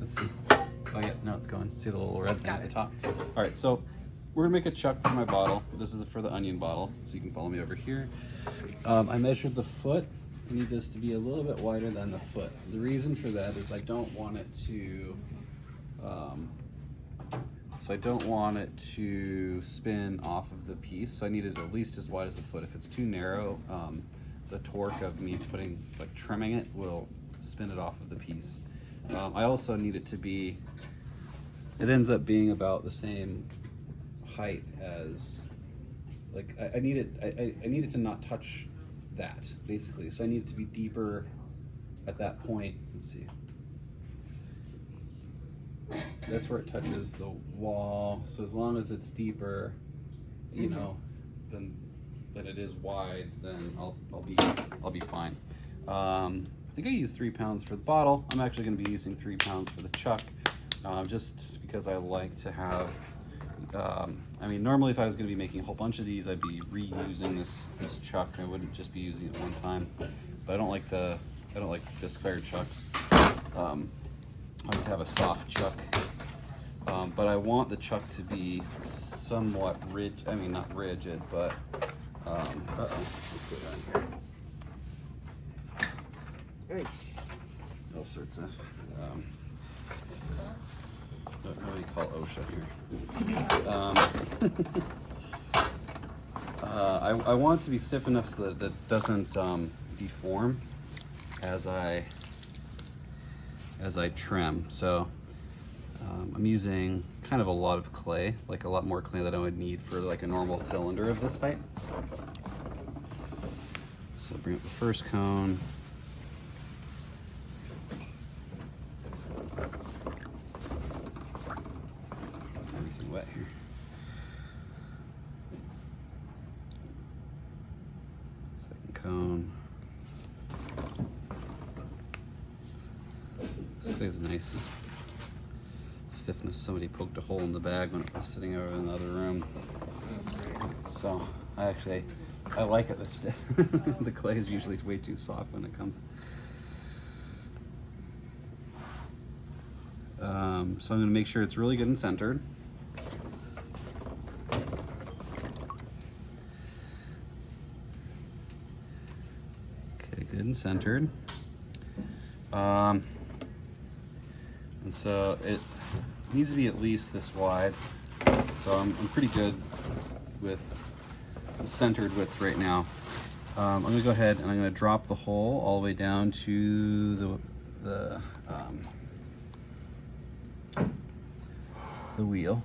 Let's see. Oh yeah, now it's going. See the little red thing at the top? All right, so we're gonna make a chuck for my bottle. This is for the onion bottle, so you can follow me over here. I measured the foot. I need this to be a little bit wider than the foot. The reason for that is I don't want it to, spin off of the piece. So I need it at least as wide as the foot. If it's too narrow, the torque of me trimming it will spin it off of the piece. I also need it to be, it ends up being about the same height as, I need it to not touch that, basically. So I need it to be deeper at that point. Let's see. That's where it touches the wall. So as long as it's deeper, you know, than it is wide, then I'll be fine. I think I used 3 pounds for the bottle. I'm actually going to be using 3 pounds for the chuck, just because I like to have. I mean, normally if I was going to be making a whole bunch of these, I'd be reusing this chuck. I wouldn't just be using it one time. But I don't like discard chucks. I like to have a soft chuck. But I want the chuck to be somewhat rigid. I mean, not rigid, but let's go down here. All sorts of. What do you call OSHA here? I want it to be stiff enough so that it doesn't deform as I trim. So I'm using kind of a lot of clay, like a lot more clay than I would need for like a normal cylinder of this height. So bring up the first cone. Everything wet here. Second cone. This clay is nice stiffness. Somebody poked a hole in the bag when it was sitting over in the other room. So I like it this stiff. The clay is usually way too soft when it comes. So I'm going to make sure it's really good and centered. Okay, good and centered. And so it needs to be at least this wide. So I'm pretty good with the centered width right now. I'm going to go ahead and I'm going to drop the hole all the way down to the wheel.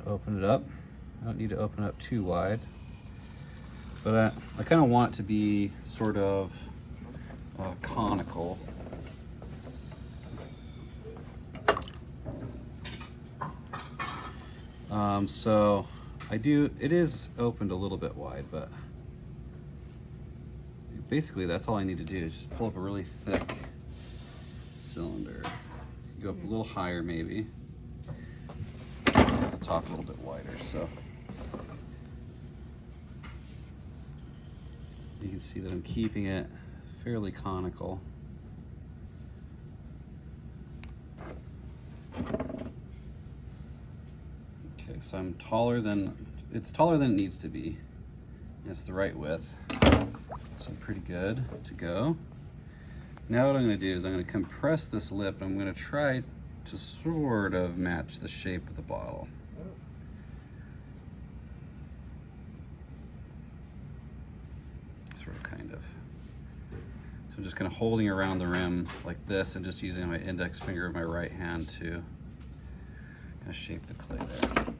Open it up. I don't need to open it up too wide, but I kind of want it to be sort of conical. So it is opened a little bit wide, but basically that's all I need to do is just pull up a really thick cylinder. Go up a little higher maybe. The top a little bit wider, so you can see that I'm keeping it fairly conical. Okay, so I'm it's taller than it needs to be. It's the right width. So I'm pretty good to go. Now what I'm going to do is I'm going to compress this lip. I'm going to try to sort of match the shape of the bottle. Sort of, kind of. So I'm just kind of holding around the rim like this and just using my index finger of my right hand to kind of shape the clay there.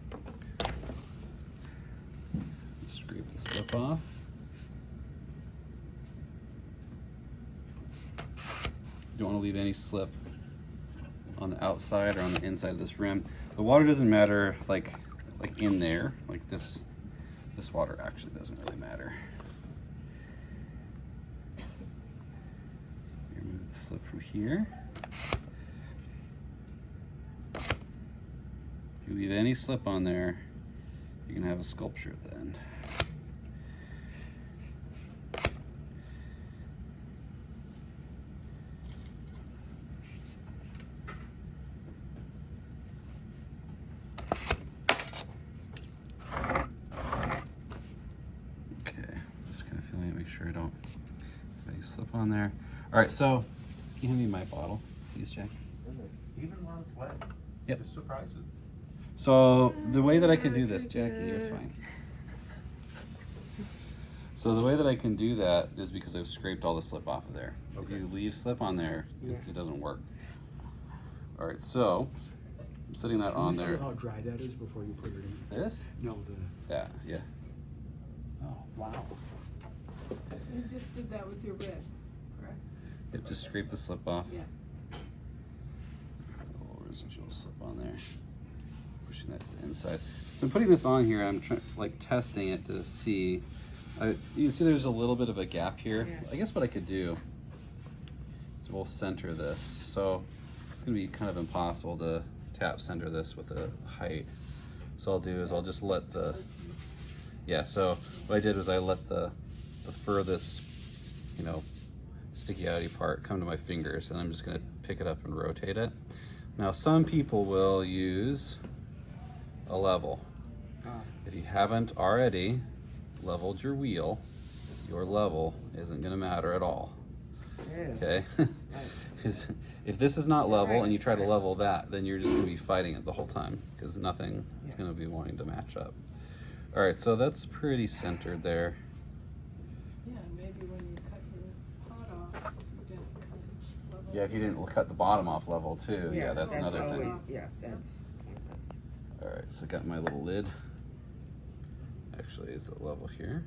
Scrape the slip off. You don't want to leave any slip on the outside or on the inside of this rim. The water doesn't matter like in there, like this water actually doesn't really matter. Remove the slip from here. If you leave any slip on there, you can have a sculpture at the end. slip on there. All right, so can you hand me my bottle, please, Jackie? Even while it's wet. Yep. It's surprising. So the way that I can do this, Jackie, it's fine. So the way that I can do that is because I've scraped all the slip off of there. Okay. If you leave slip on there, it doesn't work. All right, so I'm setting that on there. Can you feel how dry that is before you put it in? This? No, Yeah, yeah. oh, wow. You just did that with your rib, correct? You have to scrape the slip off. Yeah. A little residual slip on there. Pushing that to the inside. So I'm putting this on here. I'm like testing it to see. You can see there's a little bit of a gap here. Yeah. I guess what I could do is we'll center this. So it's going to be kind of impossible to tap center this with a height. So I'll do is I'll just let the, yeah, so what I did was I let the furthest, you know, sticky outy part come to my fingers, and I'm just going to pick it up and rotate it. Now some people will use a level. If you haven't already leveled your wheel, your level isn't going to matter at all. Okay? Because if this is not level and you try to level that, then you're just going to be fighting it the whole time because nothing is going to be wanting to match up. All right, so that's pretty centered there. Yeah, maybe when you cut your pot off, you didn't cut it level. Yeah, if you didn't cut the bottom off level too, yeah, that's another always, thing. Yeah, that's. All right, so I got my little lid. Actually, it's at level here.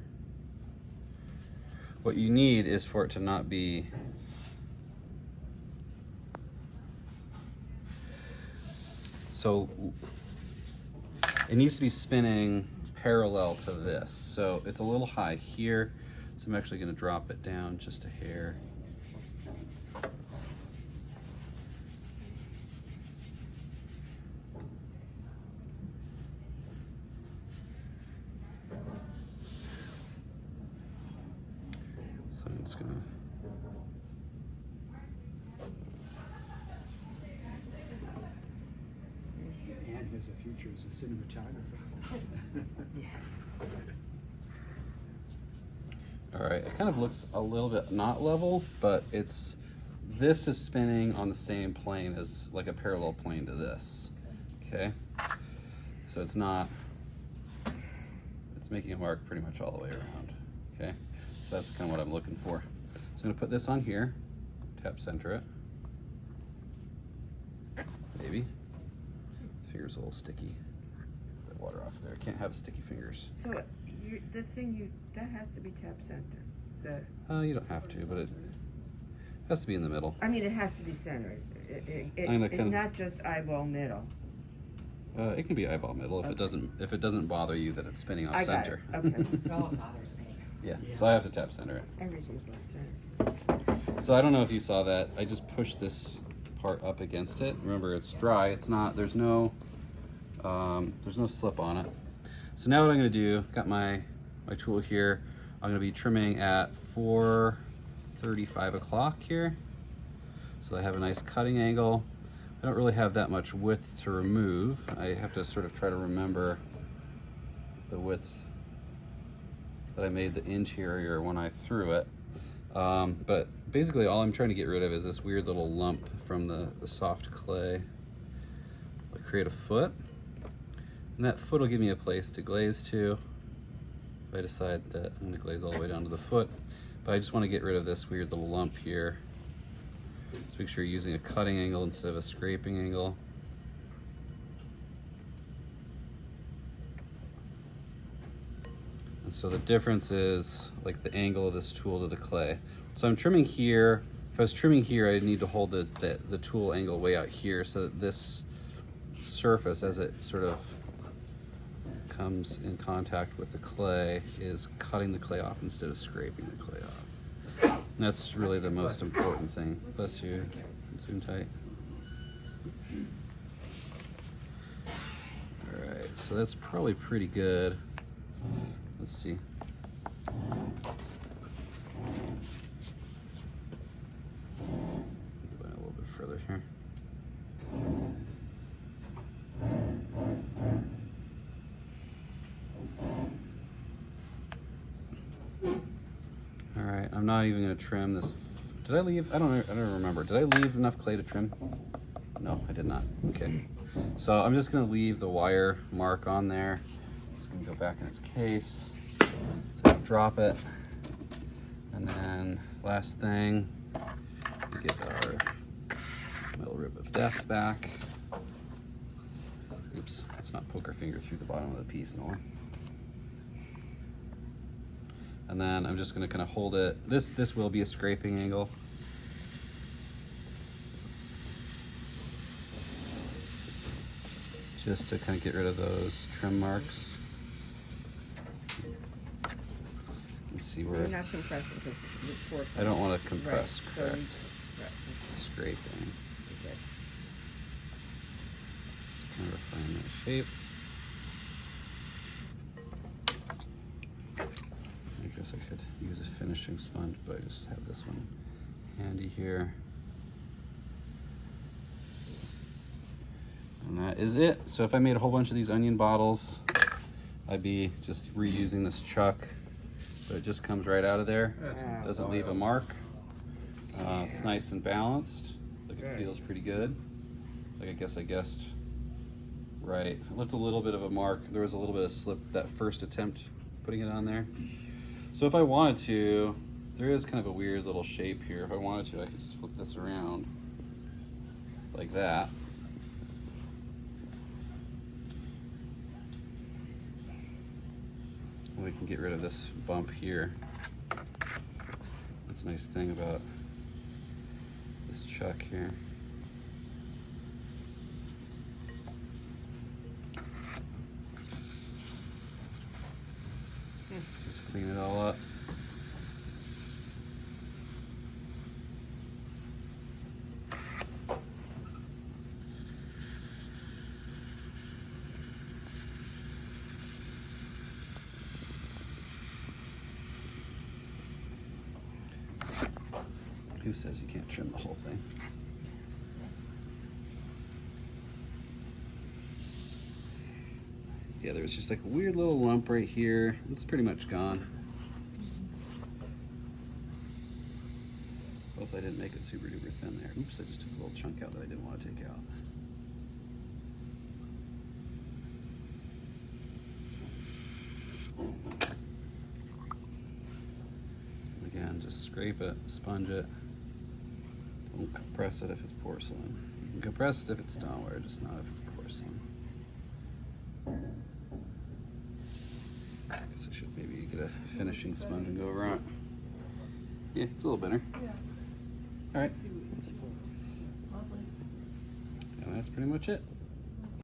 What you need is for it to not be so it needs to be spinning parallel to this. So it's a little high here, so I'm actually going to drop it down just a hair. So I'm just gonna. Ann has a future as a cinematographer. All right, it kind of looks a little bit not level, but this is spinning on the same plane as like a parallel plane to this. Okay, so it's making a mark pretty much all the way around. Okay, so that's kind of what I'm looking for. So I'm gonna put this on here, tap center it. Maybe. Finger's a little sticky. Get that water off there. I can't have sticky fingers. So the thing that has to be tap center. You don't have to, but it has to be in the middle. I mean, it has to be centered. kinda- It's not just eyeball middle. It can be eyeball middle if it doesn't bother you that it's spinning off I got center. it. Okay. Oh, it bothers me. Yeah, so I have to tap center it. Everything's not centered. So I don't know if you saw that. I just pushed this part up against it. Remember, it's dry. It's not. There's no slip on it. So now what I'm going to do? Got my tool here. I'm going to be trimming at 4:30, 5 o'clock here. So I have a nice cutting angle. I don't really have that much width to remove. I have to sort of try to remember the width that I made the interior when I threw it. But basically all I'm trying to get rid of is this weird little lump from the soft clay. I'll create a foot, and that foot will give me a place to glaze to if I decide that I'm going to glaze all the way down to the foot. But I just want to get rid of this weird little lump here. Just make sure you're using a cutting angle instead of a scraping angle. And so the difference is like the angle of this tool to the clay. So I'm trimming here. If I was trimming here, I'd need to hold the tool angle way out here so that this surface, as it sort of comes in contact with the clay, is cutting the clay off instead of scraping the clay off. And that's really the most important thing. Bless you. Zoom tight. All right, so that's probably pretty good. Let's see. Go a little bit further here. All right, I'm not even gonna trim this. Did I leave? I don't remember. Did I leave enough clay to trim? No, I did not. Okay. So I'm just gonna leave the wire mark on there. It's gonna go back in its case. So drop it. And then last thing, we get our metal rib of death back. Oops, let's not poke our finger through the bottom of the piece, Noah. And then I'm just gonna kind of hold it. This will be a scraping angle. Just to kind of get rid of those trim marks. Let's see where. You're not compressing because it's porcelain. I don't want to compress, Right, so correct. right. Scraping. Okay. Just to kind of refine that shape. I guess I could use a finishing sponge, but I just have this one handy here. And that is it. So if I made a whole bunch of these onion bottles, I'd be just reusing this chuck. So it just comes right out of there. Doesn't leave a mark. It's nice and balanced. Like it feels pretty good. Like I guessed right. I left a little bit of a mark. There was a little bit of slip that first attempt putting it on there. So if I wanted to, there is kind of a weird little shape here. If I wanted to, I could just flip this around like that. And we can get rid of this bump here. That's a nice thing about this chuck here. Just clean it all up. Who says you can't trim the whole thing? Yeah, there was just like a weird little lump right here. It's pretty much gone. Hope I didn't make it super duper thin there. Oops, I just took a little chunk out that I didn't want to take out. Again, just scrape it, sponge it. Don't compress it if it's porcelain. You can compress it if it's stoneware, just not if it's porcelain. I guess I should maybe get a finishing sponge and go around. Yeah, it's a little better. Yeah. All right, I see what you're saying. Lovely. and that's pretty much it.